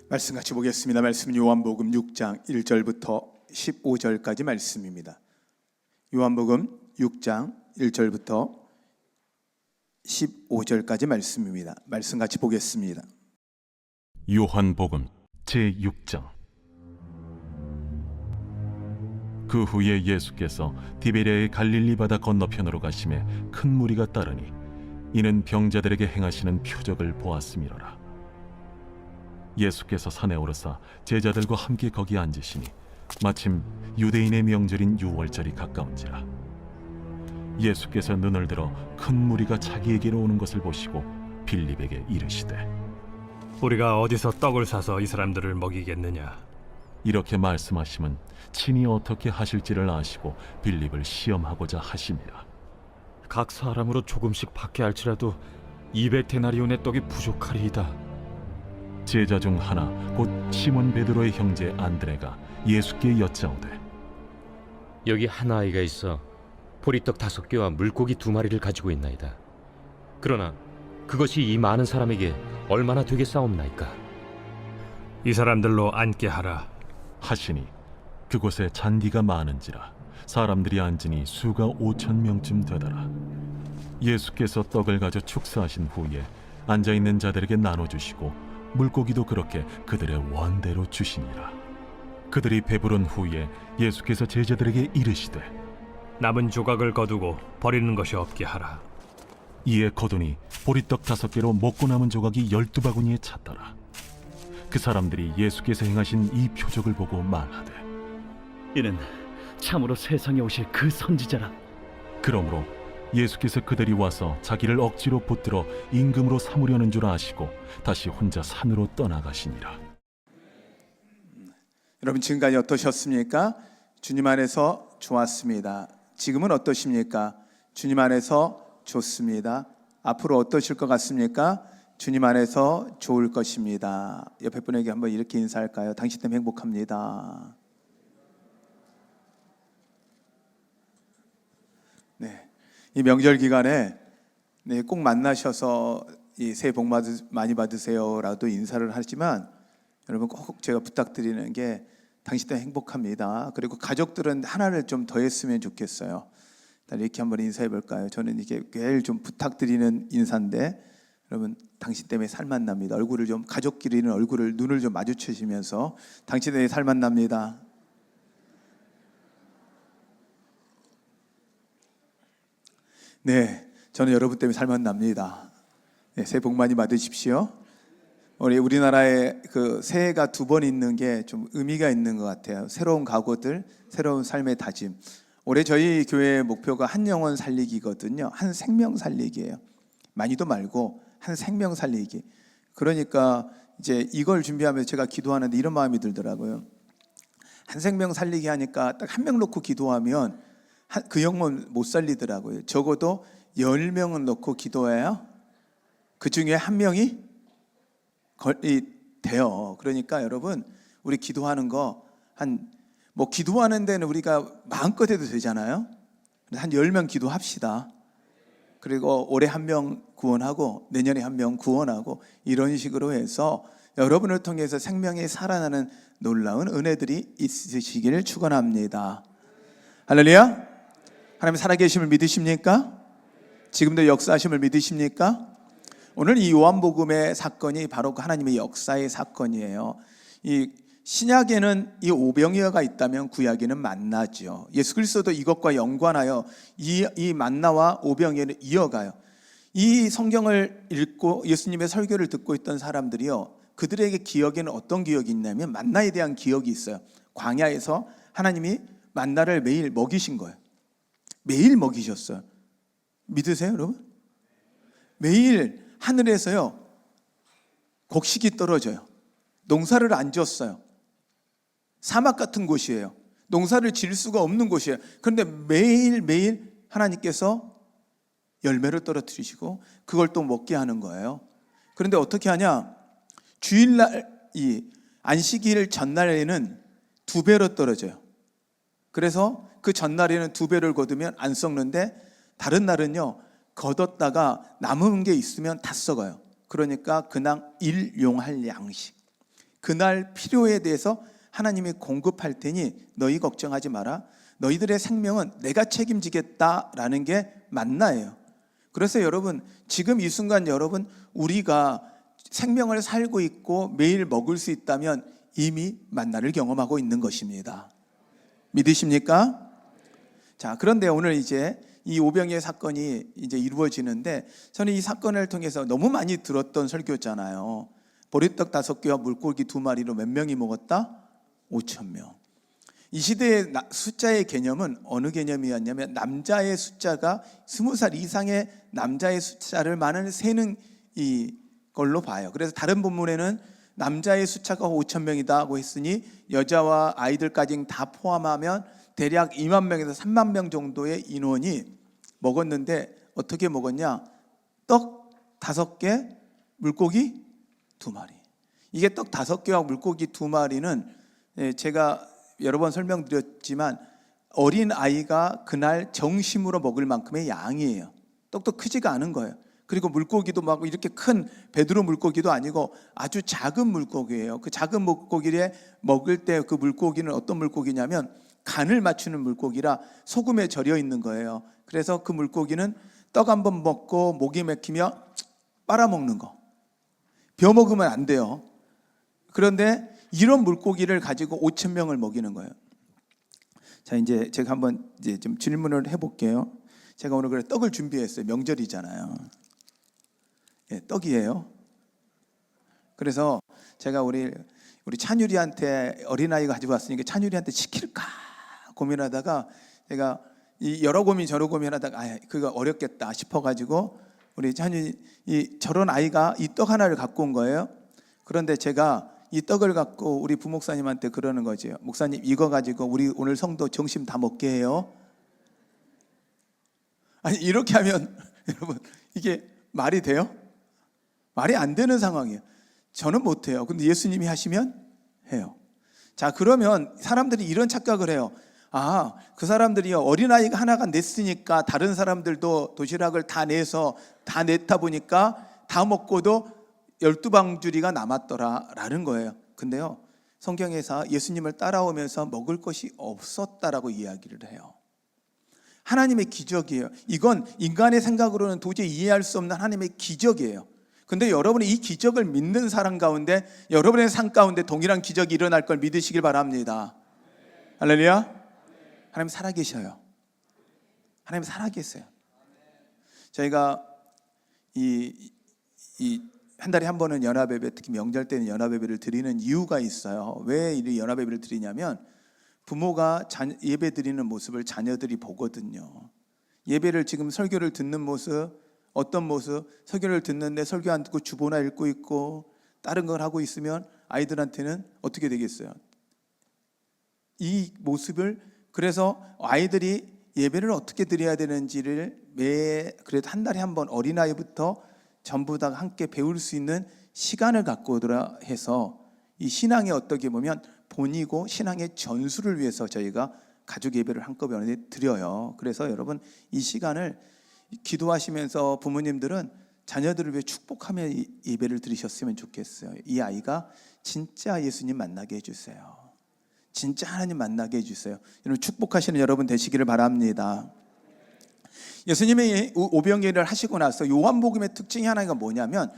말씀 같이 보겠습니다. 말씀은 요한복음 6장 1절부터 15절까지 말씀입니다. 요한복음 6장 1절부터 15절까지 말씀입니다. 말씀 같이 보겠습니다. 요한복음 제6장. 그 후에 예수께서 디베랴의 갈릴리 바다 건너편으로 가심에 큰 무리가 따르니 이는 병자들에게 행하시는 표적을 보았음이로라. 예수께서 산에 오르사 제자들과 함께 거기 앉으시니 마침 유대인의 명절인 유월절이 가까운지라. 예수께서 눈을 들어 큰 무리가 자기에게로 오는 것을 보시고 빌립에게 이르시되 우리가 어디서 떡을 사서 이 사람들을 먹이겠느냐? 이렇게 말씀하심은 친히 어떻게 하실지를 아시고 빌립을 시험하고자 하심이라. 각 사람으로 조금씩 받게 할지라도 200데나리온의 떡이 부족하리이다. 제자 중 하나 곧 시몬 베드로의 형제 안드레가 예수께 여짜오되 여기 한 아이가 있어 보리떡 5개와 물고기 2마리를 가지고 있나이다. 그러나 그것이 이 많은 사람에게 얼마나 되겠사옵나이까? 이 사람들로 앉게 하라. 하시니 그곳에 잔디가 많은지라 사람들이 앉으니 수가 5,000명쯤 되더라. 예수께서 떡을 가져 축사하신 후에 앉아있는 자들에게 나눠주시고 물고기도 그렇게 그들의 원대로 주시니라. 그들이 배부른 후에 예수께서 제자들에게 이르시되 남은 조각을 거두고 버리는 것이 없게 하라. 이에 거두니 보리떡 5개로 먹고 남은 조각이 12바구니에 찼더라. 그 사람들이 예수께서 행하신 이 표적을 보고 말하되 이는 참으로 세상에 오실 그 선지자라. 그러므로 예수께서 그들이 와서 자기를 억지로 붙들어 임금으로 삼으려는 줄 아시고 다시 혼자 산으로 떠나가시니라. 여러분 지금까지 어떠셨습니까? 주님 안에서 좋았습니다. 지금은 어떠십니까? 주님 안에서 좋습니다. 앞으로 어떠실 것 같습니까? 주님 안에서 좋을 것입니다. 옆에 분에게 한번 이렇게 인사할까요? 당신 때문에 행복합니다. 네, 이 명절 기간에 꼭 만나셔서 이 새해 복 많이 받으세요라도 인사를 하지만 여러분 꼭 제가 부탁드리는 게 당신 때문에 행복합니다. 그리고 가족들은 하나를 좀 더 했으면 좋겠어요. 이렇게 한번 인사해 볼까요? 저는 이게 매일 좀 부탁드리는 인사인데 여러분 당신 때문에 살만 납니다. 얼굴을 좀 가족끼리는 얼굴을 눈을 좀 마주치시면서 당신 때문에 살만 납니다. 네, 저는 여러분 때문에 살만 납니다. 네, 새해 복 많이 받으십시오. 우리나라에 그 새해가 2번 있는 게 좀 의미가 있는 것 같아요. 새로운 각오들, 새로운 삶의 다짐. 올해 저희 교회의 목표가 한 영혼 살리기거든요. 한 생명 살리기예요. 많이도 말고 한 생명 살리기. 그러니까 이제 이걸 준비하면서 제가 기도하는데 이런 마음이 들더라고요. 한 생명 살리기 하니까 딱 한 명 놓고 기도하면 그 영혼 못 살리더라고요. 적어도 10명은 놓고 기도해야 그 중에 한 명이 돼요. 그러니까 여러분 우리 기도하는 거 기도하는 데는 우리가 마음껏 해도 되잖아요. 한 10명 기도합시다. 그리고 올해 1명 구원하고 내년에 1명 구원하고 이런 식으로 해서 여러분을 통해서 생명이 살아나는 놀라운 은혜들이 있으시기를 축원합니다. 할렐루야. 하나님 살아계심을 믿으십니까? 지금도 역사하심을 믿으십니까? 오늘 이 요한복음의 사건이 바로 하나님의 역사의 사건이에요. 이 신약에는 이 오병이어가 있다면 구약에는 만나죠. 예수 그리스도도 이것과 연관하여 이 만나와 오병이어를 이어가요. 이 성경을 읽고 예수님의 설교를 듣고 있던 사람들이요, 그들에게 기억에는 어떤 기억이 있냐면 만나에 대한 기억이 있어요. 광야에서 하나님이 만나를 매일 먹이신 거예요. 매일 먹이셨어요. 믿으세요, 여러분? 매일 하늘에서요 곡식이 떨어져요. 농사를 안 지었어요. 사막 같은 곳이에요. 농사를 지을 수가 없는 곳이에요. 그런데 매일매일 하나님께서 열매를 떨어뜨리시고 그걸 또 먹게 하는 거예요. 그런데 어떻게 하냐? 주일날 이 안식일 전날에는 2배로 떨어져요. 그래서 그 전날에는 2배를 거두면 안 썩는데 다른 날은요 거뒀다가 남은 게 있으면 다 썩어요. 그러니까 그냥 일용할 양식. 그날 필요에 대해서 하나님이 공급할 테니 너희 걱정하지 마라. 너희들의 생명은 내가 책임지겠다라는 게 만나예요. 그래서 여러분, 지금 이 순간 여러분, 우리가 생명을 살고 있고 매일 먹을 수 있다면 이미 만나를 경험하고 있는 것입니다. 믿으십니까? 자, 그런데 오늘 이제 이 오병이의 사건이 이제 이루어지는데, 저는 이 사건을 통해서 너무 많이 들었던 설교잖아요. 보리떡 5개와 물고기 2마리로 몇 명이 먹었다? 5,000명. 이 시대의 숫자의 개념은 어느 개념이었냐면, 남자의 숫자가 20살 이상의 남자의 숫자를 많이 세는 이걸로 봐요. 그래서 다른 본문에는 남자의 숫자가 5,000명이다 하고 했으니 여자와 아이들까지 다 포함하면 대략 2만 명에서 3만 명 정도의 인원이 먹었는데, 어떻게 먹었냐? 떡 5개, 물고기 2마리. 이게 떡 5개와 물고기 2마리는 제가 여러 번 설명드렸지만 어린 아이가 그날 정심으로 먹을 만큼의 양이에요. 떡도 크지가 않은 거예요. 그리고 물고기도 막 이렇게 큰 베드로 물고기도 아니고 아주 작은 물고기예요. 그 작은 물고기를 먹을 때 그 물고기는 어떤 물고기냐면 간을 맞추는 물고기라 소금에 절여 있는 거예요. 그래서 그 물고기는 떡 한 번 먹고 목이 막히며 빨아먹는 거. 벼 먹으면 안 돼요. 그런데 이런 물고기를 가지고 5,000명을 먹이는 거예요. 자, 이제 제가 한번 이제 좀 질문을 해볼게요. 제가 오늘 그래 떡을 준비했어요. 명절이잖아요. 예, 떡이에요. 그래서 제가 우리 찬유리한테, 어린아이가 가지고 왔으니까 찬유리한테 시킬까 고민하다가 제가 이 여러 고민 저러 고민하다가 그거 어렵겠다 싶어가지고 우리 찬유리, 저런 아이가 이 떡 하나를 갖고 온 거예요. 그런데 제가 이 떡을 갖고 우리 부목사님한테 그러는 거죠. 목사님, 이거 가지고 우리 오늘 성도 점심 다 먹게 해요. 아니, 이렇게 하면 여러분, 이게 말이 돼요? 말이 안 되는 상황이에요. 저는 못해요. 근데 예수님이 하시면 해요. 자, 그러면 사람들이 이런 착각을 해요. 아, 그 사람들이 어린아이가 하나가 냈으니까 다른 사람들도 도시락을 다 내서 다 냈다 보니까 다 먹고도 12방주리가 남았더라라는 거예요. 근데요, 성경에서 예수님을 따라오면서 먹을 것이 없었다라고 이야기를 해요. 하나님의 기적이에요. 이건 인간의 생각으로는 도저히 이해할 수 없는 하나님의 기적이에요. 근데 여러분이 이 기적을 믿는 사람 가운데, 여러분의 삶 가운데 동일한 기적이 일어날 걸 믿으시길 바랍니다. 할렐루야. 하나님 살아계셔요. 하나님 살아계세요. 저희가 한 달에 한 번은 연합예배, 특히 명절 때는 연합예배를 드리는 이유가 있어요. 왜 이 연합예배를 드리냐면, 부모가 예배 드리는 모습을 자녀들이 보거든요. 예배를 지금 설교를 듣는 모습, 어떤 모습, 설교를 듣는데 설교 안 듣고 주보나 읽고 있고 다른 걸 하고 있으면 아이들한테는 어떻게 되겠어요? 이 모습을, 그래서 아이들이 예배를 어떻게 드려야 되는지를 그래도 한 달에 한 번 어린아이부터 전부 다 함께 배울 수 있는 시간을 갖고 오더라 해서, 이 신앙의 어떻게 보면 본이고 신앙의 전수를 위해서 저희가 가족 예배를 한꺼번에 드려요. 그래서 여러분, 이 시간을 기도하시면서 부모님들은 자녀들을 위해 축복하며 예배를 드리셨으면 좋겠어요. 이 아이가 진짜 예수님 만나게 해주세요. 진짜 하나님 만나게 해주세요. 여러분, 축복하시는 여러분 되시기를 바랍니다. 예수님이 오병이어를 하시고 나서 요한복음의 특징이 하나가 뭐냐면,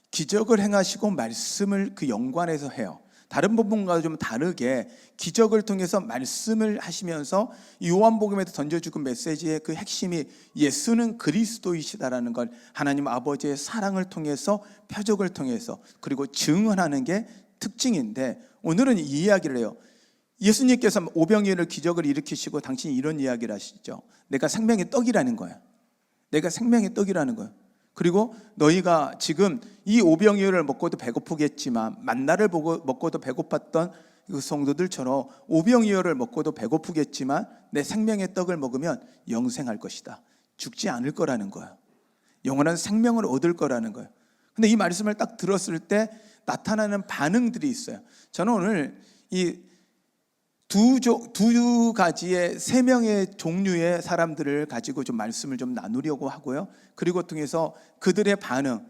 기적을 행하시고 말씀을 그 연관해서 해요. 다른 부분과 좀 다르게 기적을 통해서 말씀을 하시면서 요한복음에서 던져주고 메시지의 그 핵심이 예수는 그리스도이시다라는 걸 하나님 아버지의 사랑을 통해서, 표적을 통해서, 그리고 증언하는 게 특징인데, 오늘은 이 이야기를 해요. 예수님께서 오병이어를 기적을 일으키시고 당신이 이런 이야기를 하시죠. 내가 생명의 떡이라는 거예요. 내가 생명의 떡이라는 거예요. 그리고 너희가 지금 이 오병이어를 먹고도 배고프겠지만, 만나를 먹고도 배고팠던 그 성도들처럼 오병이어를 먹고도 배고프겠지만 내 생명의 떡을 먹으면 영생할 것이다. 죽지 않을 거라는 거예요. 영원한 생명을 얻을 거라는 거예요. 근데 이 말씀을 딱 들었을 때 나타나는 반응들이 있어요. 저는 오늘 이 두 가지의 3명의 종류의 사람들을 가지고 좀 말씀을 좀 나누려고 하고요. 그리고 통해서 그들의 반응,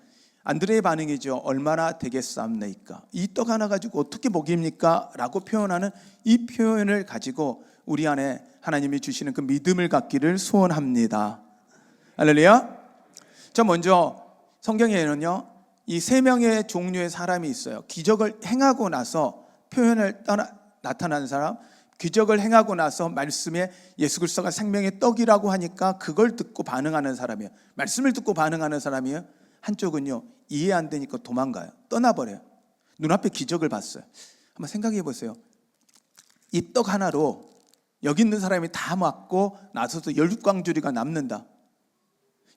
안드레의 반응이죠. 얼마나 되겠사옵나이까? 이 떡 하나 가지고 어떻게 먹입니까? 라고 표현하는 이 표현을 가지고 우리 안에 하나님이 주시는 그 믿음을 갖기를 소원합니다. 할렐루야. 자, 먼저 성경에는요, 이 세 명의 종류의 사람이 있어요. 기적을 행하고 나서 표현을 나타난 사람, 기적을 행하고 나서 말씀에 예수 그리스도가 생명의 떡이라고 하니까 그걸 듣고 반응하는 사람이에요. 말씀을 듣고 반응하는 사람이에요. 한쪽은요, 이해 안 되니까 도망가요. 떠나버려요. 눈앞에 기적을 봤어요. 한번 생각해 보세요. 이 떡 하나로 여기 있는 사람이 다 맞고 나서서 16광주리가 남는다.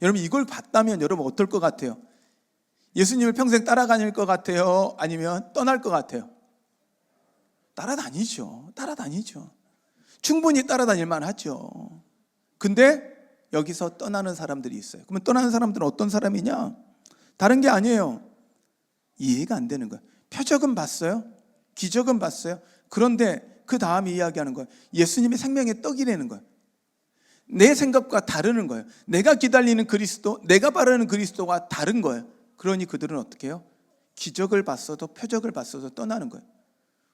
여러분, 이걸 봤다면 여러분 어떨 것 같아요? 예수님을 평생 따라다닐 것 같아요? 아니면 떠날 것 같아요? 따라다니죠. 충분히 따라다닐 만하죠. 근데 여기서 떠나는 사람들이 있어요. 그러면 떠나는 사람들은 어떤 사람이냐? 다른 게 아니에요. 이해가 안 되는 거예요. 표적은 봤어요. 기적은 봤어요. 그런데 그 다음 이야기하는 거예요. 예수님이 생명의 떡이라는 거예요. 내 생각과 다르는 거예요. 내가 기다리는 그리스도, 내가 바라는 그리스도와 다른 거예요. 그러니 그들은 어떻게 해요? 기적을 봤어도 표적을 봤어도 떠나는 거예요.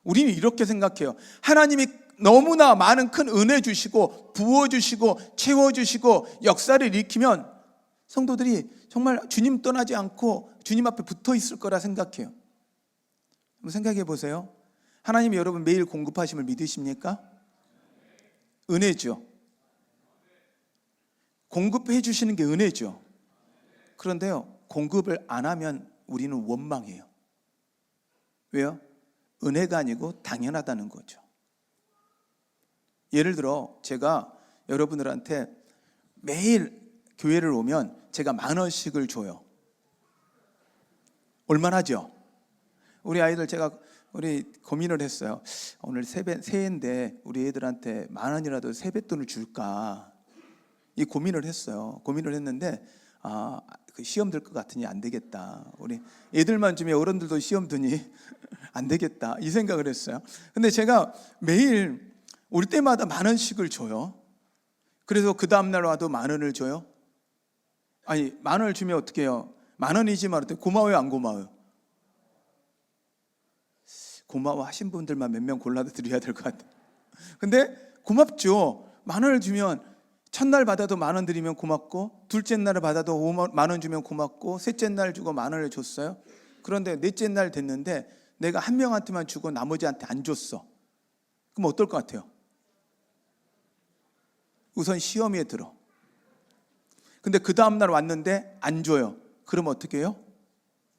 우리는 이렇게 생각해요. 하나님이 너무나 많은 큰 은혜 주시고 부어주시고 채워주시고 역사를 일으키면 성도들이 정말 주님 떠나지 않고 주님 앞에 붙어 있을 거라 생각해요. 한번 생각해 보세요. 하나님이 여러분 매일 공급하심을 믿으십니까? 은혜죠. 공급해 주시는 게 은혜죠. 그런데요, 공급을 안 하면 우리는 원망해요. 왜요? 은혜가 아니고 당연하다는 거죠. 예를 들어 제가 여러분들한테 매일 교회를 오면 제가 10,000원씩을 줘요. 얼마나죠? 우리 아이들 우리 고민을 했어요. 오늘 새해인데 우리 애들한테 10,000원이라도 세뱃돈을 줄까? 이 고민을 했어요. 고민을 했는데 그 시험 들 것 같으니 안 되겠다. 우리 애들만 주면 어른들도 시험 드니 안 되겠다. 이 생각을 했어요. 근데 제가 매일 올 때마다 10,000원씩을 줘요. 그래서 그 다음날 와도 10,000원을 줘요. 아니 10,000원을 주면 어떻게 해요? 10,000원이지만 고마워요, 안 고마워요? 고마워하신 분들만 몇 명 골라서 드려야 될 것 같아요. 근데 고맙죠. 10,000원을 주면 첫날 받아도 10,000원 드리면 고맙고, 둘째 날을 받아도 50,000원 주면 고맙고, 셋째 날 주고 10,000원을 줬어요. 그런데 넷째 날 됐는데 내가 한 명한테만 주고 나머지한테 안 줬어. 그럼 어떨 것 같아요? 우선 시험에 들어. 근데 그 다음날 왔는데 안 줘요. 그럼 어떻게 해요?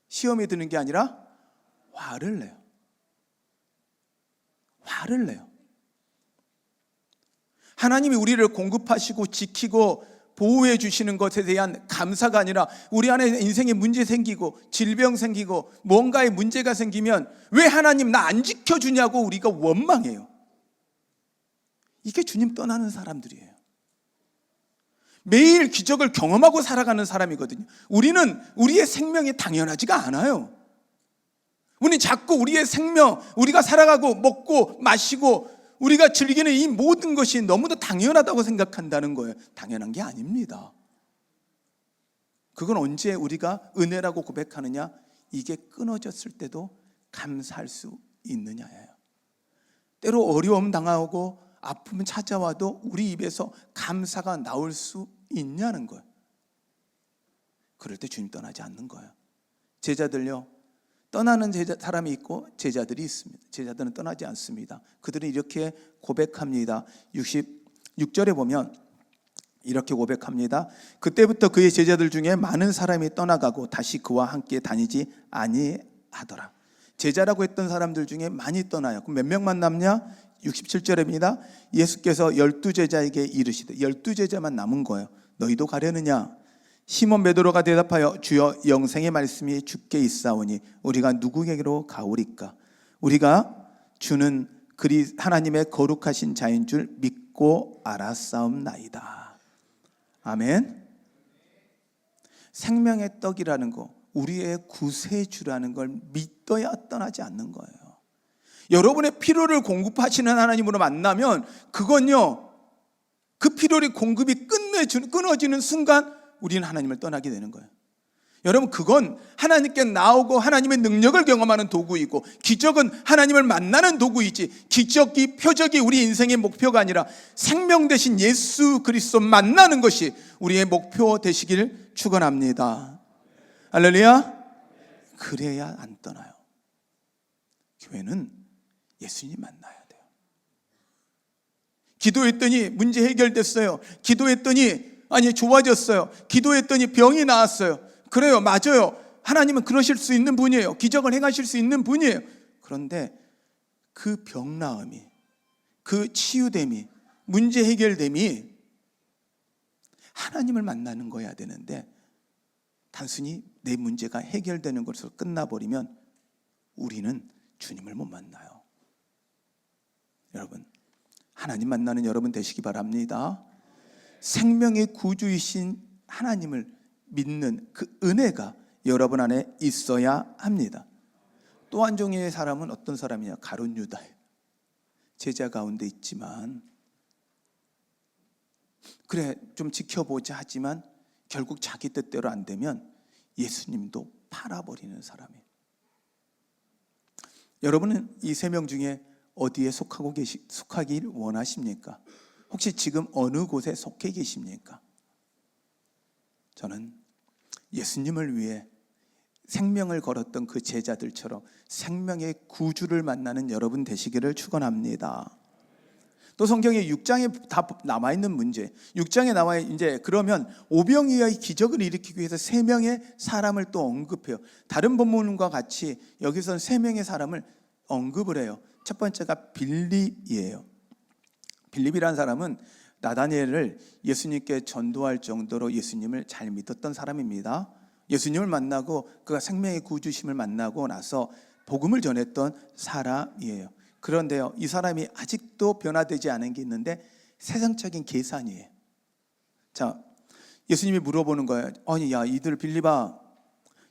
시험에 드는 게 아니라 화를 내요. 하나님이 우리를 공급하시고 지키고 보호해 주시는 것에 대한 감사가 아니라 우리 안에 인생에 문제 생기고 질병 생기고 뭔가에 문제가 생기면 왜 하나님 나 안 지켜주냐고 우리가 원망해요. 이게 주님 떠나는 사람들이에요. 매일 기적을 경험하고 살아가는 사람이거든요. 우리는 우리의 생명이 당연하지가 않아요. 우리는 자꾸 우리의 생명, 우리가 살아가고 먹고 마시고 우리가 즐기는 이 모든 것이 너무나 당연하다고 생각한다는 거예요. 당연한 게 아닙니다. 그건 언제 우리가 은혜라고 고백하느냐? 이게 끊어졌을 때도 감사할 수 있느냐예요. 때로 어려움 당하고 아픔 찾아와도 우리 입에서 감사가 나올 수 있냐는 거예요. 그럴 때 주님 떠나지 않는 거예요. 제자들요, 떠나는 사람이 있고 제자들이 있습니다. 제자들은 떠나지 않습니다. 그들은 이렇게 고백합니다. 66절에 보면 이렇게 고백합니다. 그때부터 그의 제자들 중에 많은 사람이 떠나가고 다시 그와 함께 다니지 아니하더라. 제자라고 했던 사람들 중에 많이 떠나요. 그럼 몇 명만 남냐? 67절입니다. 예수께서 12제자에게 이르시되, 12제자만 남은 거예요. 너희도 가려느냐? 시몬 베드로가 대답하여 주여 영생의 말씀이 주께 있사오니 우리가 누구에게로 가오리까? 우리가 주는 하나님의 거룩하신 자인 줄 믿고 알았사옵나이다. 아멘. 생명의 떡이라는 거, 우리의 구세주라는 걸 믿어야 떠나지 않는 거예요. 여러분의 필요를 공급하시는 하나님으로 만나면 그건요, 그 필요의 공급이 끊어지는 순간 우리는 하나님을 떠나게 되는 거예요. 여러분, 그건 하나님께 나오고 하나님의 능력을 경험하는 도구이고, 기적은 하나님을 만나는 도구이지, 기적이 표적이 우리 인생의 목표가 아니라 생명 대신 예수 그리스도 만나는 것이 우리의 목표 되시길 축원합니다. 할렐루야. 그래야 안 떠나요. 교회는 예수님 만나야 돼요. 기도했더니 문제 해결됐어요. 기도했더니 좋아졌어요. 기도했더니 병이 나았어요. 그래요, 맞아요. 하나님은 그러실 수 있는 분이에요. 기적을 행하실 수 있는 분이에요. 그런데 그 병 나음이, 그 치유됨이, 문제 해결됨이 하나님을 만나는 거야 되는데, 단순히 내 문제가 해결되는 것으로 끝나버리면 우리는 주님을 못 만나요. 여러분, 하나님 만나는 여러분 되시기 바랍니다. 생명의 구주이신 하나님을 믿는 그 은혜가 여러분 안에 있어야 합니다. 또 한 종류의 사람은 어떤 사람이냐? 가룟 유다예요. 제자 가운데 있지만, 그래 좀 지켜보자 하지만 결국 자기 뜻대로 안 되면 예수님도 팔아버리는 사람이에요. 여러분은 이 세 명 중에 어디에 속하길 원하십니까? 혹시 지금 어느 곳에 속해 계십니까? 저는 예수님을 위해 생명을 걸었던 그 제자들처럼 생명의 구주를 만나는 여러분 되시기를 축원합니다. 또 성경에 6장에 다 남아있는 문제, 6장에 나와 이제 그러면 오병이어의 기적을 일으키기 위해서 3명의 사람을 또 언급해요. 다른 본문과 같이 여기서는 3명의 사람을 언급을 해요. 첫 번째가 빌립이에요. 빌립이라는 사람은 나다니엘을 예수님께 전도할 정도로 예수님을 잘 믿었던 사람입니다. 예수님을 만나고 그가 생명의 구주심을 만나고 나서 복음을 전했던 사람이에요. 그런데요, 이 사람이 아직도 변화되지 않은 게 있는데 세상적인 계산이에요. 자, 예수님이 물어보는 거예요. 아니, 야, 이들아,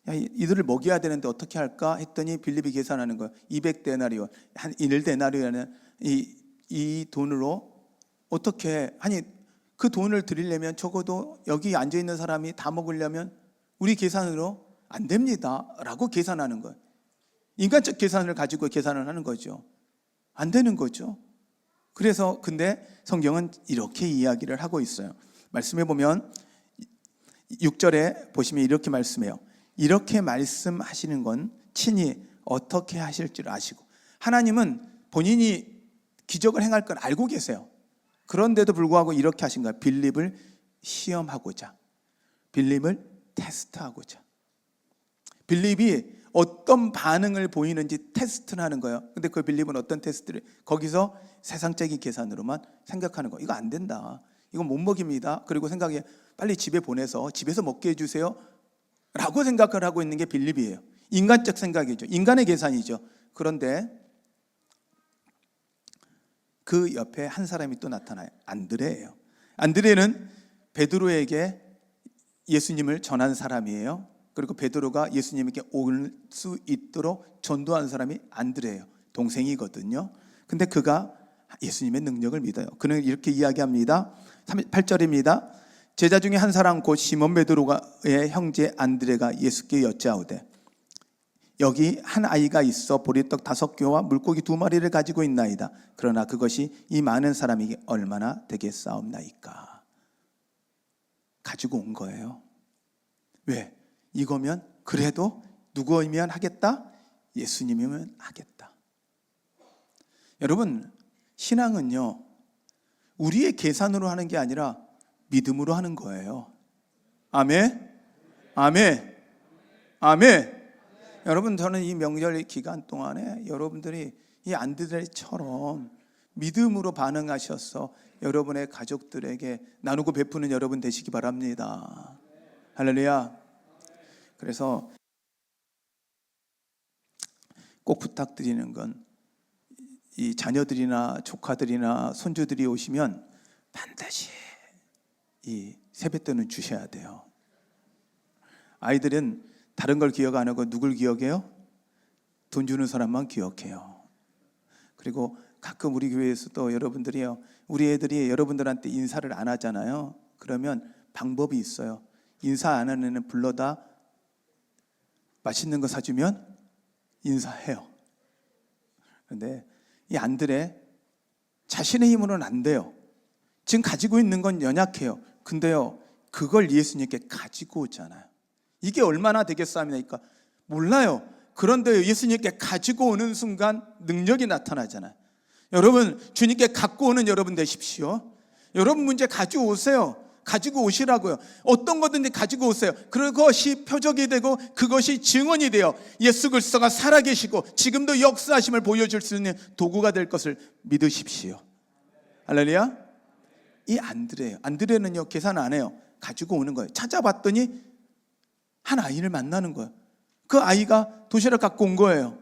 이들을 먹여야 되는데 어떻게 할까? 했더니 빌립이 계산하는 거예요. 200데나리온, 한 1데나리온은 이 돈으로 어떻게, 그 돈을 드리려면 적어도 여기 앉아 있는 사람이 다 먹으려면 우리 계산으로 안 됩니다 라고 계산하는 거예요. 인간적 계산을 가지고 계산을 하는 거죠. 안 되는 거죠. 그래서 근데 성경은 이렇게 이야기를 하고 있어요. 말씀해 보면 6절에 보시면 이렇게 말씀해요. 이렇게 말씀하시는 건 친히 어떻게 하실 줄 아시고, 하나님은 본인이 기적을 행할 걸 알고 계세요. 그런데도 불구하고 이렇게 하신 거예요. 빌립을 시험하고자, 빌립을 테스트하고자. 빌립이 어떤 반응을 보이는지 테스트를 하는 거예요. 근데 그 빌립은 어떤 테스트를, 거기서 세상적인 계산으로만 생각하는 거. 이거 안 된다, 이거 못 먹입니다. 그리고 생각해, 빨리 집에 보내서 집에서 먹게 해주세요 라고 생각을 하고 있는 게 빌립이에요. 인간적 생각이죠. 인간의 계산이죠. 그런데 그 옆에 한 사람이 또 나타나요. 안드레예요. 안드레는 베드로에게 예수님을 전한 사람이에요. 그리고 베드로가 예수님에게 올 수 있도록 전도한 사람이 안드레예요. 동생이거든요. 근데 그가 예수님의 능력을 믿어요. 그는 이렇게 이야기합니다. 8절입니다. 제자 중에 한 사람 곧 시몬 베드로의 형제 안드레가 예수께 여짜오되, 여기 한 아이가 있어 보리떡 5개와 물고기 2마리를 가지고 있나이다. 그러나 그것이 이 많은 사람에게 얼마나 되겠사옵나이까. 가지고 온 거예요. 왜? 이거면 그래도 누구이면 하겠다? 예수님이면 하겠다. 여러분, 신앙은요, 우리의 계산으로 하는 게 아니라 믿음으로 하는 거예요. 아멘? 아멘? 아멘? 여러분, 저는 이 명절 기간 동안에 여러분들이 이 안드레처럼 믿음으로 반응하셔서 여러분의 가족들에게 나누고 베푸는 여러분 되시기 바랍니다. 할렐루야. 그래서 꼭 부탁드리는 건, 이 자녀들이나 조카들이나 손주들이 오시면 반드시 이 세뱃돈은 주셔야 돼요. 아이들은 다른 걸 기억 안 하고 누굴 기억해요? 돈 주는 사람만 기억해요. 그리고 가끔 우리 교회에서도 여러분들이요, 우리 애들이 여러분들한테 인사를 안 하잖아요. 그러면 방법이 있어요. 인사 안 하는 애는 불러다 맛있는 거 사주면 인사해요. 그런데 이 안드레 자신의 힘으로는 안 돼요. 지금 가지고 있는 건 연약해요. 근데요, 그걸 예수님께 가지고 오잖아요. 이게 얼마나 되겠습니까? 몰라요. 그런데 예수님께 가지고 오는 순간 능력이 나타나잖아요. 여러분, 주님께 갖고 오는 여러분 되십시오. 여러분 문제 가지고 오세요. 가지고 오시라고요. 어떤 거든지 가지고 오세요. 그것이 표적이 되고 그것이 증언이 되어 예수 그리스도가 살아계시고 지금도 역사하심을 보여줄 수 있는 도구가 될 것을 믿으십시오. 할렐루야. 이 안드레예요. 안드레는요, 계산 안 해요. 가지고 오는 거예요. 찾아봤더니 한 아이를 만나는 거예요. 그 아이가 도시락 갖고 온 거예요.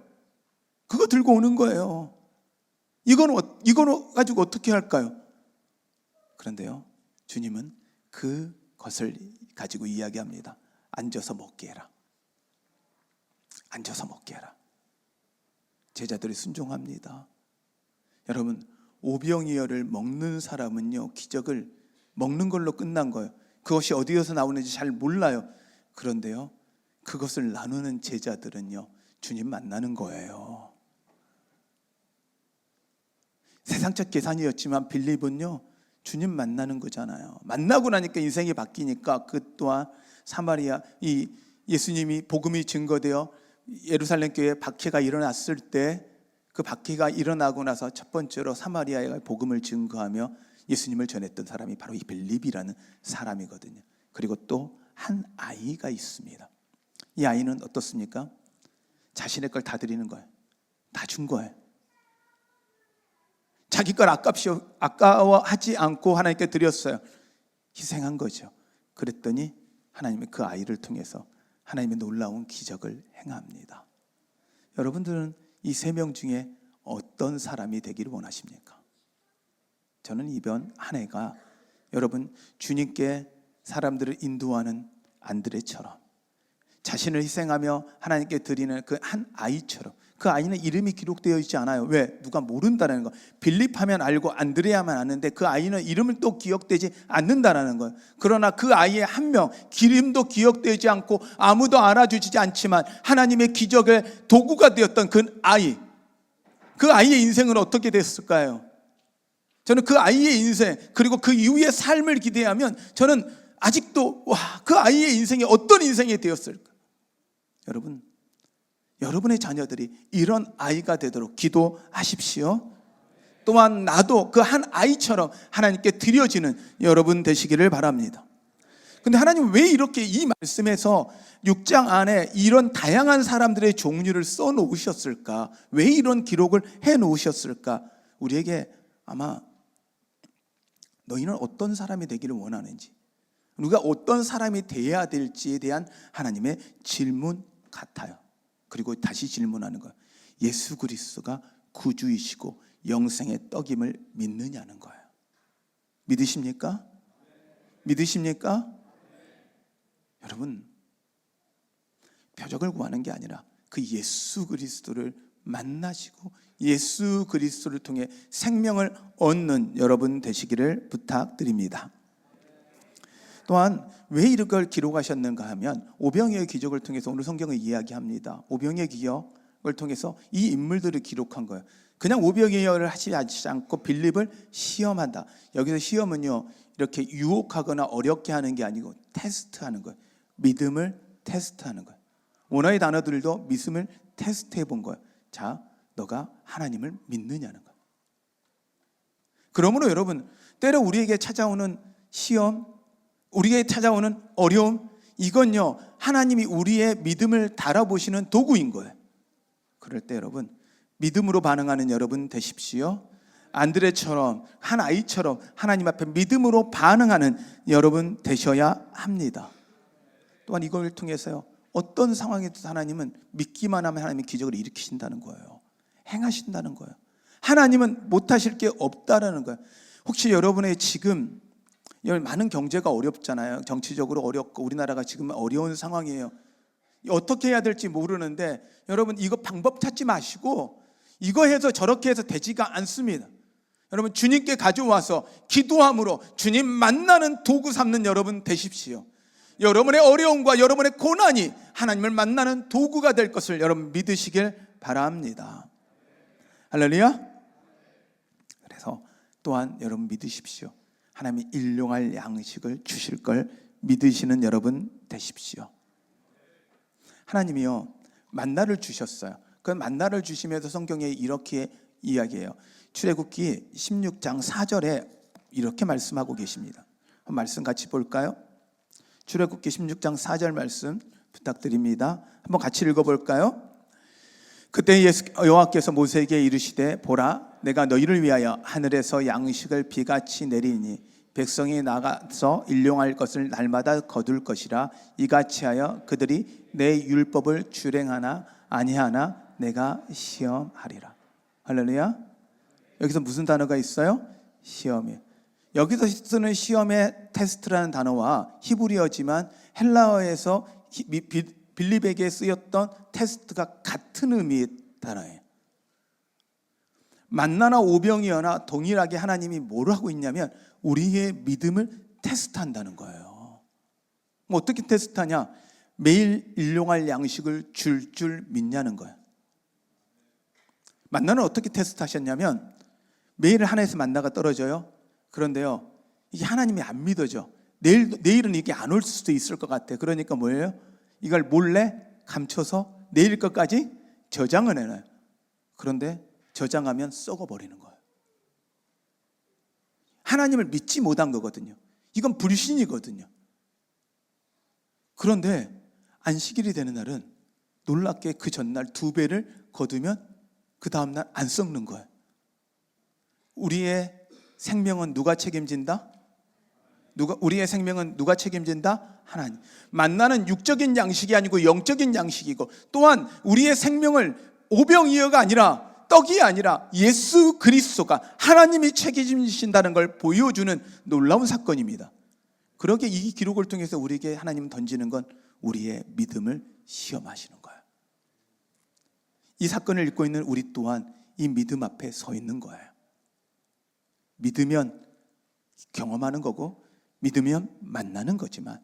그거 들고 오는 거예요. 이거는 가지고 어떻게 할까요? 그런데요, 주님은 그것을 가지고 이야기합니다. 앉아서 먹게 해라. 앉아서 먹게 해라. 제자들이 순종합니다. 여러분, 오병이어를 먹는 사람은요, 기적을 먹는 걸로 끝난 거예요. 그것이 어디에서 나오는지 잘 몰라요. 그런데요, 그것을 나누는 제자들은요, 주님 만나는 거예요. 세상적 계산이었지만 빌립은요, 주님 만나는 거잖아요. 만나고 나니까 인생이 바뀌니까 그 또한 사마리아, 이 예수님이 복음이 증거되어 예루살렘 교회에 박해가 일어났을 때 그 박해가 일어나고 나서 첫 번째로 사마리아에 복음을 증거하며 예수님을 전했던 사람이 바로 이 빌립이라는 사람이거든요. 그리고 또 한 아이가 있습니다. 이 아이는 어떻습니까? 자신의 걸 다 드리는 거예요. 다 준 거예요. 자기 걸 아까워하지 않고 하나님께 드렸어요. 희생한 거죠. 그랬더니 하나님이 그 아이를 통해서 하나님의 놀라운 기적을 행합니다. 여러분들은 이 세 명 중에 어떤 사람이 되기를 원하십니까? 저는 이번 한 해가 여러분 주님께 사람들을 인도하는 안드레처럼 자신을 희생하며 하나님께 드리는 그 한 아이처럼, 그 아이는 이름이 기록되어 있지 않아요. 왜? 누가 모른다는 거. 빌립 하면 알고 안드레 하면 아는데 그 아이는 이름을 또 기억되지 않는다는 거예요. 그러나 그 아이의 한 명, 이름도 기억되지 않고 아무도 알아주지 않지만 하나님의 기적의 도구가 되었던 그 아이, 그 아이의 인생은 어떻게 됐을까요? 저는 그 아이의 인생, 그리고 그 이후의 삶을 기대하면 저는 아직도 그 아이의 인생이 어떤 인생이 되었을까? 여러분, 여러분의 자녀들이 이런 아이가 되도록 기도하십시오. 또한 나도 그 한 아이처럼 하나님께 드려지는 여러분 되시기를 바랍니다. 근데 하나님 왜 이렇게 이 말씀에서 6장 안에 이런 다양한 사람들의 종류를 써 놓으셨을까? 왜 이런 기록을 해 놓으셨을까? 우리에게 아마 너희는 어떤 사람이 되기를 원하는지, 우리가 어떤 사람이 되어야 될지에 대한 하나님의 질문 같아요. 그리고 다시 질문하는 거예요. 예수 그리스도가 구주이시고 영생의 떡임을 믿느냐는 거예요. 믿으십니까? 믿으십니까? 여러분, 표적을 구하는 게 아니라 그 예수 그리스도를 만나시고 예수 그리스도를 통해 생명을 얻는 여러분 되시기를 부탁드립니다. 또한 왜 이걸 기록하셨는가 하면 오병이어의 기적을 통해서 오늘 성경을 이야기합니다. 오병이어의 기적을 통해서 이 인물들을 기록한 거예요. 그냥 오병이어를 하지 않고 빌립을 시험한다. 여기서 시험은요, 이렇게 유혹하거나 어렵게 하는 게 아니고 테스트하는 거예요. 믿음을 테스트하는 거예요. 원어의 단어들도 믿음을 테스트해 본 거예요. 자, 너가 하나님을 믿느냐는 거예요. 그러므로 여러분, 때로 우리에게 찾아오는 시험, 우리에게 찾아오는 어려움, 이건요, 하나님이 우리의 믿음을 달아보시는 도구인 거예요. 그럴 때 여러분, 믿음으로 반응하는 여러분 되십시오. 안드레처럼, 한 아이처럼 하나님 앞에 믿음으로 반응하는 여러분 되셔야 합니다. 또한 이걸 통해서요, 어떤 상황에도 하나님은 믿기만 하면 하나님이 기적을 일으키신다는 거예요. 행하신다는 거예요. 하나님은 못하실 게 없다라는 거예요. 혹시 여러분의 지금 많은 경제가 어렵잖아요. 정치적으로 어렵고 우리나라가 지금 어려운 상황이에요. 어떻게 해야 될지 모르는데 여러분, 이거 방법 찾지 마시고 이거 해서 저렇게 해서 되지가 않습니다. 여러분, 주님께 가져와서 기도함으로 주님 만나는 도구 삼는 여러분 되십시오. 여러분의 어려움과 여러분의 고난이 하나님을 만나는 도구가 될 것을 여러분 믿으시길 바랍니다. 할렐루야. 그래서 또한 여러분 믿으십시오. 하나님이 일용할 양식을 주실 걸 믿으시는 여러분 되십시오. 하나님이요 만나를 주셨어요. 그 만나를 주시면서 성경에 이렇게 이야기해요. 출애굽기 16장 4절에 이렇게 말씀하고 계십니다. 한번 말씀 같이 볼까요? 출애굽기 16장 4절 말씀 부탁드립니다. 한번 같이 읽어볼까요? 그때 여호와께서 모세에게 이르시되 보라 내가 너희를 위하여 하늘에서 양식을 비같이 내리니 백성이 나가서 일용할 것을 날마다 거둘 것이라 이같이 하여 그들이 내 율법을 줄행하나 아니하나 내가 시험하리라. 할렐루야. 여기서 무슨 단어가 있어요? 시험이에요. 여기서 쓰는 시험의 테스트라는 단어와 히브리어지만 헬라어에서 빌립에게 쓰였던 테스트가 같은 의미의 단어예요. 만나나 오병이어나 동일하게 하나님이 뭘 하고 있냐면 우리의 믿음을 테스트한다는 거예요. 뭐 어떻게 테스트하냐? 매일 일용할 양식을 줄 믿냐는 거예요. 만나는 어떻게 테스트하셨냐면 매일 하나에서 만나가 떨어져요. 그런데요 이게 하나님이 안 믿어져. 내일은 이게 안 올 수도 있을 것 같아. 그러니까 뭐예요? 이걸 몰래 감춰서 내일 것까지 저장을 해놔요. 그런데 저장하면 썩어버리는 거예요. 하나님을 믿지 못한 거거든요. 이건 불신이거든요. 그런데 안식일이 되는 날은 놀랍게 그 전날 2배를 거두면 그 다음날 안 썩는 거예요. 우리의 생명은 누가 책임진다? 우리의 생명은 누가 책임진다? 하나님. 만나는 육적인 양식이 아니고 영적인 양식이고 또한 우리의 생명을 오병이어가 아니라 떡이 아니라 예수 그리스도가 하나님이 책임지신다는 걸 보여주는 놀라운 사건입니다. 그렇게 이 기록을 통해서 우리에게 하나님 던지는 건 우리의 믿음을 시험하시는 거예요. 이 사건을 읽고 있는 우리 또한 이 믿음 앞에 서 있는 거예요. 믿으면 경험하는 거고 믿으면 만나는 거지만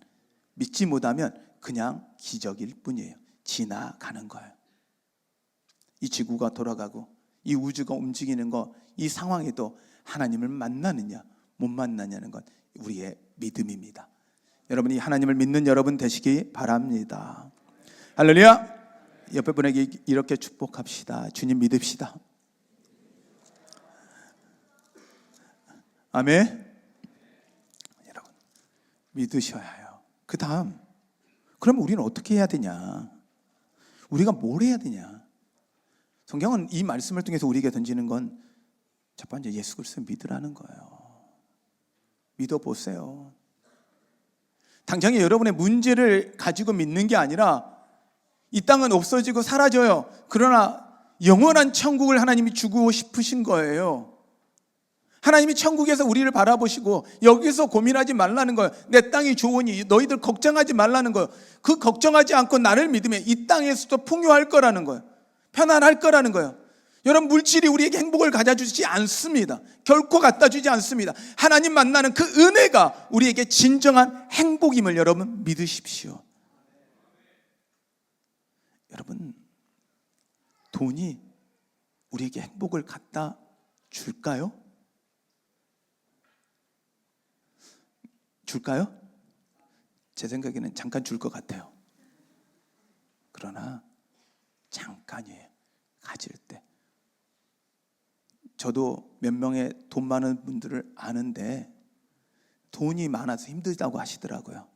믿지 못하면 그냥 기적일 뿐이에요. 지나가는 거예요. 이 지구가 돌아가고 이 우주가 움직이는 거, 이 상황에도 하나님을 만나느냐 못 만나냐는 건 우리의 믿음입니다. 여러분이 하나님을 믿는 여러분 되시기 바랍니다. 할렐루야. 옆에 분에게 이렇게 축복합시다. 주님 믿읍시다. 아멘. 여러분 믿으셔야 해요. 그 다음 그럼 우리는 어떻게 해야 되냐? 우리가 뭘 해야 되냐? 성경은 이 말씀을 통해서 우리에게 던지는 건 첫 번째 예수 그리스도 믿으라는 거예요. 믿어보세요. 당장에 여러분의 문제를 가지고 믿는 게 아니라 이 땅은 없어지고 사라져요. 그러나 영원한 천국을 하나님이 주고 싶으신 거예요. 하나님이 천국에서 우리를 바라보시고 여기서 고민하지 말라는 거예요. 내 땅이 좋으니 너희들 걱정하지 말라는 거예요. 그 걱정하지 않고 나를 믿으면 이 땅에서도 풍요할 거라는 거예요. 편안할 거라는 거예요. 여러분 물질이 우리에게 행복을 가져주지 않습니다. 결코 갖다 주지 않습니다. 하나님 만나는 그 은혜가 우리에게 진정한 행복임을 여러분 믿으십시오. 여러분 돈이 우리에게 행복을 갖다 줄까요? 줄까요? 제 생각에는 잠깐 줄 것 같아요. 그러나 잠깐이에요. 가질 때. 저도 몇 명의 돈 많은 분들을 아는데 돈이 많아서 힘들다고 하시더라고요.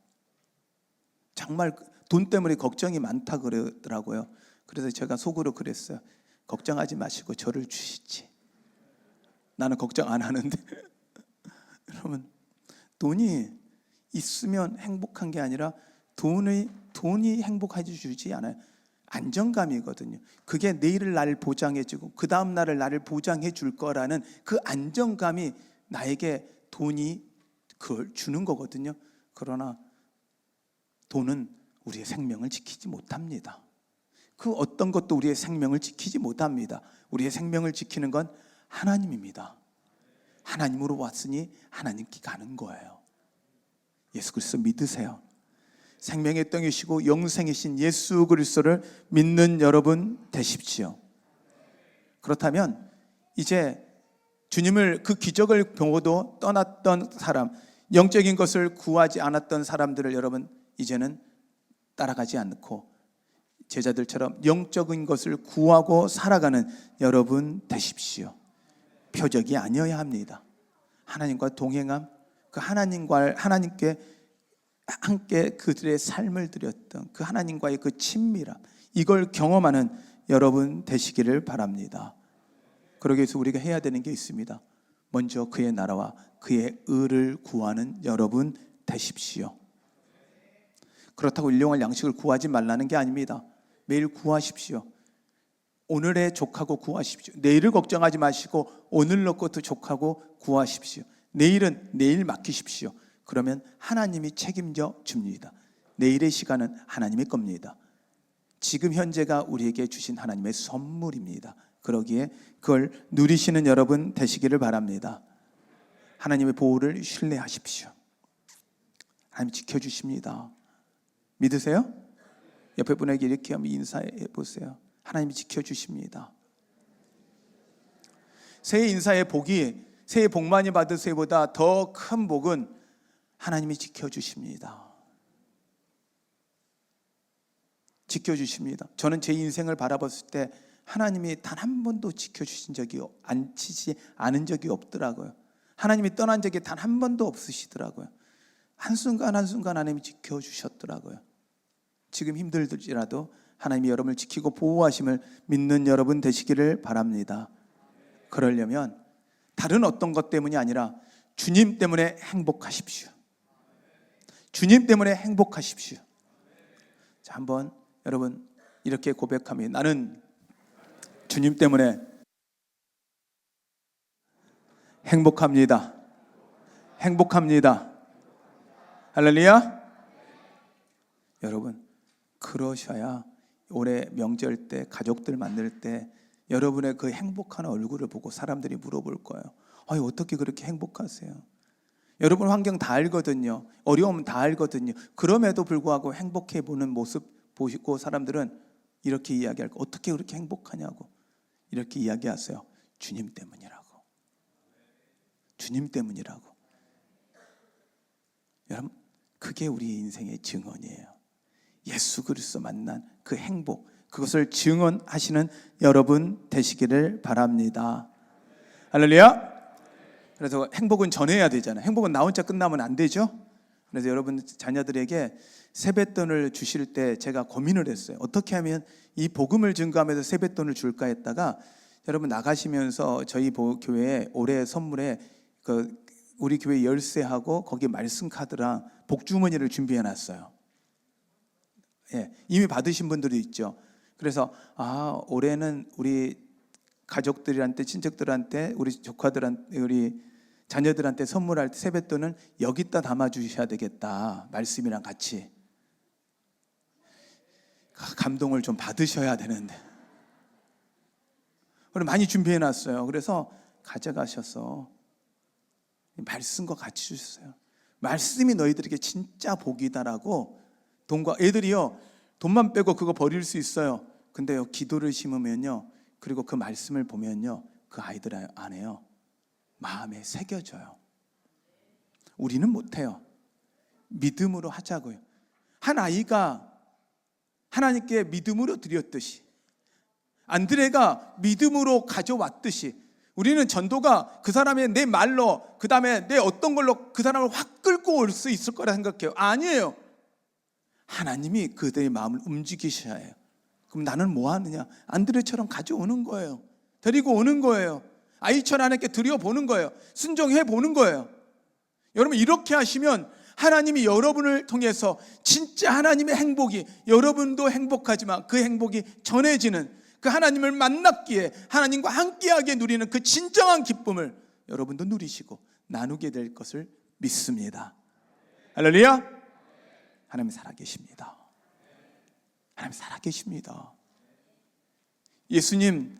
정말 돈 때문에 걱정이 많다 그러더라고요. 그래서 제가 속으로 그랬어요. 걱정하지 마시고 저를 주시지. 나는 걱정 안 하는데. 여러분 돈이 있으면 행복한 게 아니라 돈이 행복해 주지 않아요. 안정감이거든요. 그게 내일을 나를 보장해주고 그 다음 날을 나를 보장해 줄 거라는 그 안정감이 나에게 돈이 그걸 주는 거거든요. 그러나 돈은 우리의 생명을 지키지 못합니다. 그 어떤 것도 우리의 생명을 지키지 못합니다. 우리의 생명을 지키는 건 하나님입니다. 하나님으로 왔으니 하나님께 가는 거예요. 예수 그리스도 믿으세요. 생명의 떡이시고 영생이신 예수 그리스도를 믿는 여러분 되십시오. 그렇다면 이제 주님을 그 기적을 보고도 떠났던 사람, 영적인 것을 구하지 않았던 사람들을 여러분 이제는 따라가지 않고 제자들처럼 영적인 것을 구하고 살아가는 여러분 되십시오. 표적이 아니어야 합니다. 하나님과 동행함, 그 하나님께 함께 그들의 삶을 드렸던 그 하나님과의 그 친밀함, 이걸 경험하는 여러분 되시기를 바랍니다. 그러기 위해서 우리가 해야 되는 게 있습니다. 먼저 그의 나라와 그의 의를 구하는 여러분 되십시오. 그렇다고 일용할 양식을 구하지 말라는 게 아닙니다. 매일 구하십시오. 오늘의 족하고 구하십시오. 내일을 걱정하지 마시고 오늘로 것도 족하고 구하십시오. 내일은 내일 맡기십시오. 그러면 하나님이 책임져 줍니다. 내일의 시간은 하나님의 겁니다. 지금 현재가 우리에게 주신 하나님의 선물입니다. 그러기에 그걸 누리시는 여러분 되시기를 바랍니다. 하나님의 보호를 신뢰하십시오. 하나님 지켜주십니다. 믿으세요? 옆에 분에게 이렇게 한번 인사해 보세요. 하나님이 지켜주십니다. 새해 인사의 복이, 새해 복 많이 받으세요보다 더 큰 복은 하나님이 지켜주십니다. 지켜주십니다. 저는 제 인생을 바라봤을 때 하나님이 단 한 번도 지켜주신 적이, 안치지 않은 적이 없더라고요. 하나님이 떠난 적이 단 한 번도 없으시더라고요. 한순간 한순간 하나님이 지켜주셨더라고요. 지금 힘들지라도 하나님이 여러분을 지키고 보호하심을 믿는 여러분 되시기를 바랍니다. 그러려면 다른 어떤 것 때문이 아니라 주님 때문에 행복하십시오. 주님 때문에 행복하십시오. 자, 한번 여러분 이렇게 고백하면, 나는 주님 때문에 행복합니다. 행복합니다. 할렐루야. 여러분 그러셔야 올해 명절 때 가족들 만날 때 여러분의 그 행복한 얼굴을 보고 사람들이 물어볼 거예요. 어떻게 그렇게 행복하세요? 여러분 환경 다 알거든요. 어려움 다 알거든요. 그럼에도 불구하고 행복해 보는 모습 보시고 사람들은 이렇게 이야기할 거예요. 어떻게 그렇게 행복하냐고. 이렇게 이야기하세요. 주님 때문이라고. 주님 때문이라고. 여러분 그게 우리 인생의 증언이에요. 예수 그리스도 만난 그 행복, 그것을 증언하시는 여러분 되시기를 바랍니다. 할렐루야. 그래서 행복은 전해야 되잖아요. 행복은 나 혼자 끝나면 안 되죠. 그래서 여러분 자녀들에게 세뱃돈을 주실 때 제가 고민을 했어요. 어떻게 하면 이 복음을 증거하면서 세뱃돈을 줄까 했다가, 여러분 나가시면서 저희 교회에 올해 선물에 우리 교회 열쇠하고 거기 말씀 카드랑 복주머니를 준비해 놨어요. 예, 이미 받으신 분들이 있죠. 그래서 올해는 우리 가족들한테, 친척들한테, 우리 조카들한테, 우리 자녀들한테 선물할 때 세뱃돈은 여기다 담아 주셔야 되겠다. 말씀이랑 같이. 감동을 좀 받으셔야 되는데. 그럼 많이 준비해 놨어요. 그래서 가져가셔서 말씀과 같이 주셨어요. 말씀이 너희들에게 진짜 복이다라고. 애들이요, 돈만 빼고 그거 버릴 수 있어요. 근데요, 기도를 심으면요, 그리고 그 말씀을 보면요, 그 아이들 안에요, 마음에 새겨져요. 우리는 못해요. 믿음으로 하자고요. 한 아이가 하나님께 믿음으로 드렸듯이, 안드레가 믿음으로 가져왔듯이, 우리는 전도가 그 사람의 내 말로, 그 다음에 내 어떤 걸로 그 사람을 확 끌고 올 수 있을 거라 생각해요. 아니에요. 하나님이 그들의 마음을 움직이셔야 해요. 그럼 나는 뭐 하느냐? 안드레처럼 가져오는 거예요. 데리고 오는 거예요. 아이처럼 하나님께 드려보는 거예요. 순종해 보는 거예요. 여러분 이렇게 하시면 하나님이 여러분을 통해서 진짜 하나님의 행복이, 여러분도 행복하지만 그 행복이 전해지는, 그 하나님을 만났기에 하나님과 함께하게 누리는 그 진정한 기쁨을 여러분도 누리시고 나누게 될 것을 믿습니다. 할렐루야. 하나님 살아계십니다. 하나님 살아계십니다. 예수님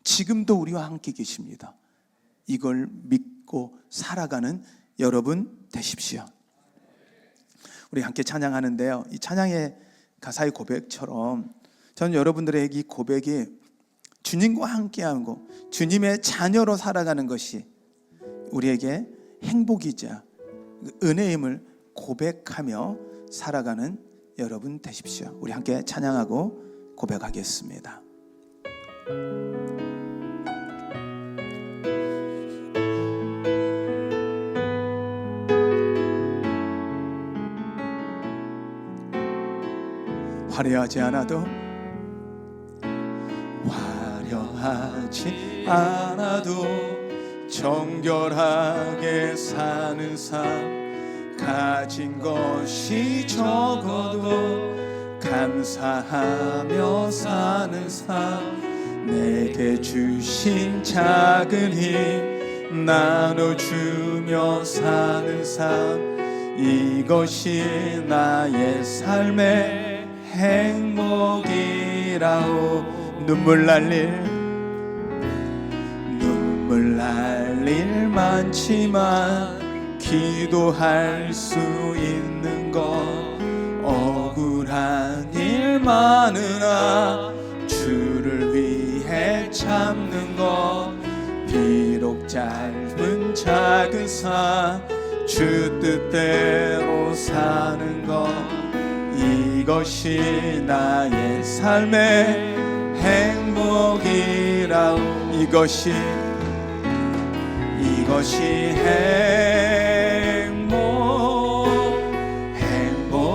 지금도 우리와 함께 계십니다. 이걸 믿고 살아가는 여러분 되십시오. 우리 함께 찬양하는데요. 이 찬양의 가사의 고백처럼 저는 여러분들의 이 고백이 주님과 함께하는 것, 주님의 자녀로 살아가는 것이 우리에게 행복이자 은혜임을 고백하며 살아가는 여러분 되십시오. 우리 함께 찬양하고 고백하겠습니다. 화려하지 않아도 화려하지 않아도 정결하게 사는 삶, 가진 것이 적어도 감사하며 사는 삶, 내게 주신 작은 힘 나눠주며 사는 삶, 이것이 나의 삶의 행복이라오. 눈물 날 일 많지만 기도할 수 있는 것, 억울한 일 많으나 주를 위해 참는 것, 비록 짧은 작은 삶 주 뜻대로 사는 것, 이것이 나의 삶의 행복이라오. 이것이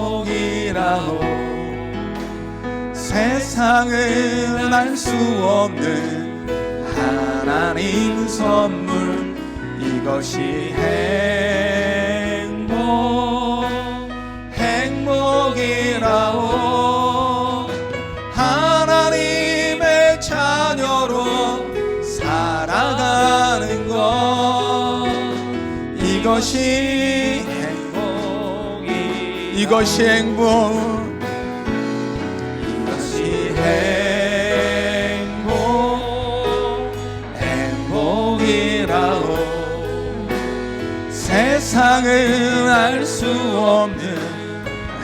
행복이라오. 세상은 알 수 없는 하나님 선물, 이것이 행복이라오. 하나님의 자녀로 살아가는 것, 이것이 행복이라오. 세상은 알 수 없는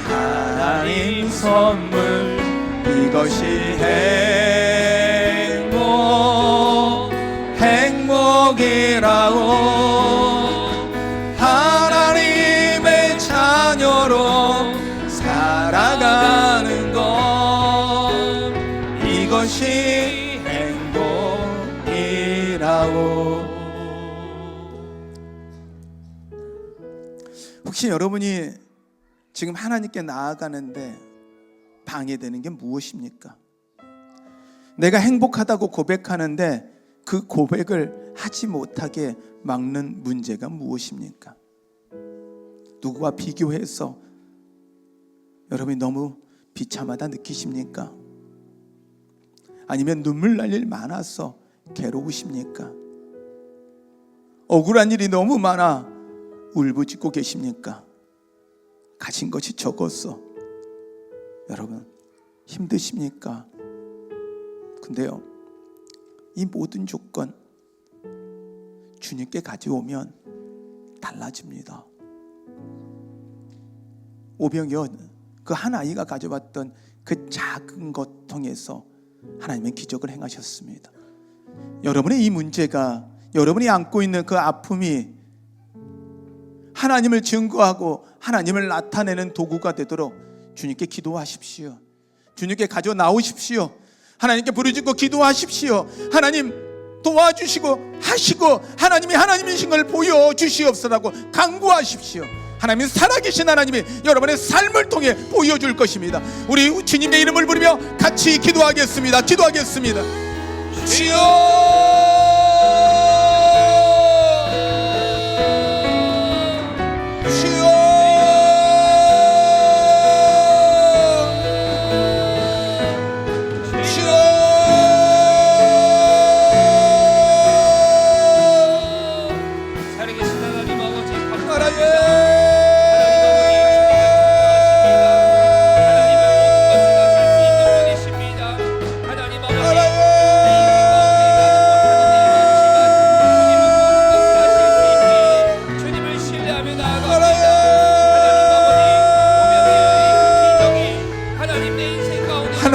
하나님 선물, 이것이 행복이라오. 하나님의 자녀로 살아가는 것, 이것이 행복이라오. 혹시 여러분이 지금 하나님께 나아가는데 방해되는 게 무엇입니까? 내가 행복하다고 고백하는데 그 고백을 하지 못하게 막는 문제가 무엇입니까? 누구와 비교해서 여러분이 너무 비참하다 느끼십니까? 아니면 눈물 날 일 많아서 괴로우십니까? 억울한 일이 너무 많아 울부짖고 계십니까? 가진 것이 적었어. 여러분 힘드십니까? 근데요, 이 모든 조건 주님께 가져오면 달라집니다. 오병이어 그 한 아이가 가져왔던 그 작은 것 통해서 하나님은 기적을 행하셨습니다. 여러분의 이 문제가, 여러분이 안고 있는 그 아픔이 하나님을 증거하고 하나님을 나타내는 도구가 되도록 주님께 기도하십시오. 주님께 가져 나오십시오. 하나님께 부르짖고 기도하십시오. 하나님 도와주시고 하시고 하나님이 하나님이신 걸 보여주시옵소서라고 간구하십시오. 하나님은 살아계신 하나님이 여러분의 삶을 통해 보여줄 것입니다. 우리 주님의 이름을 부르며 같이 기도하겠습니다. 주여,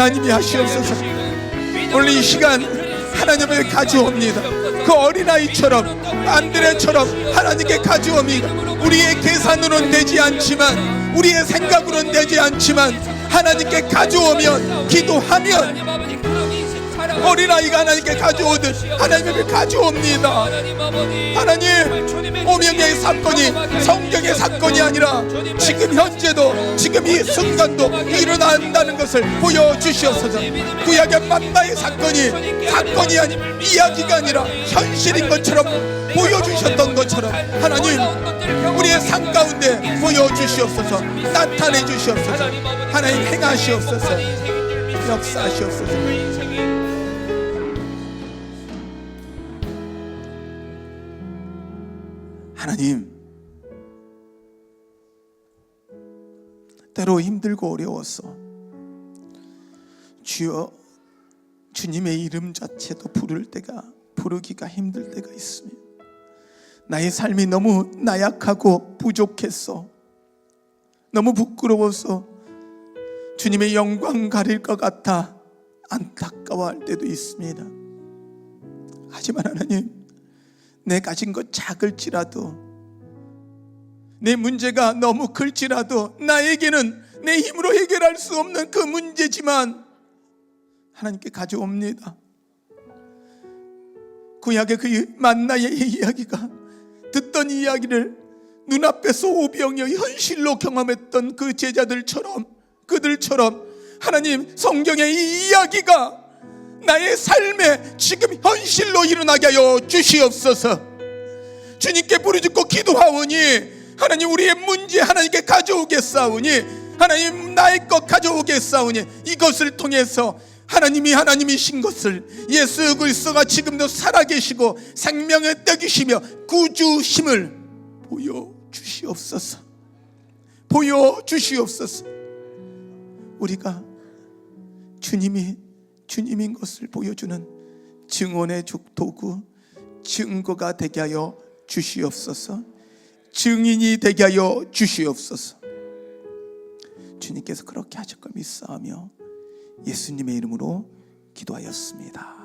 하나님이 하시옵소서. 오늘 이 시간 하나님을 가져옵니다. 그 어린아이처럼 안드레처럼 하나님께 가져옵니다. 우리의 계산으로는 되지 않지만, 우리의 생각으로는 되지 않지만 하나님께 가져오면, 기도하면 어린아이가 하나님께 가져오듯 하나님을 가져옵니다. 하나님, 오명의 사건이 성경의 사건이 아니라 지금 현재도, 지금 이 순간도 일어난다는 것을 보여주시옵소서. 구약의 만나의 사건이 아닌, 이야기가 아니라 현실인 것처럼 보여주셨던 것처럼 하나님, 우리의 삶 가운데 보여주시옵소서. 나타내 주시옵소서. 하나님, 행하시옵소서. 역사하시옵소서. 하나님, 때로 힘들고 어려워서 주여, 주님의 이름 자체도 부르기가 힘들 때가 있습니다. 나의 삶이 너무 나약하고 부족해서, 너무 부끄러워서 주님의 영광 가릴 것 같아 안타까워할 때도 있습니다. 하지만 하나님, 내 가진 것 작을지라도, 내 문제가 너무 클지라도, 나에게는 내 힘으로 해결할 수 없는 그 문제지만 하나님께 가져옵니다. 구약의 그 만나의 이야기가, 듣던 이야기를 눈앞에서 오병이어 현실로 경험했던 그 제자들처럼, 그들처럼 하나님, 성경의 이 이야기가 나의 삶에 지금 현실로 일어나게 하여 주시옵소서. 주님께 부르짖고 기도하오니 하나님, 우리의 문제 하나님께 가져오겠사오니, 하나님, 나의 것 가져오겠사오니, 이것을 통해서 하나님이신 것을, 예수 그리스도가 지금도 살아계시고 생명의 떡이시며 구주심을 보여주시옵소서. 보여주시옵소서. 우리가 주님인 것을 보여주는 증언의 도구, 증거가 되게 하여 주시옵소서. 증인이 되게 하여 주시옵소서. 주님께서 그렇게 하실 걸 믿사오며 예수님의 이름으로 기도하였습니다.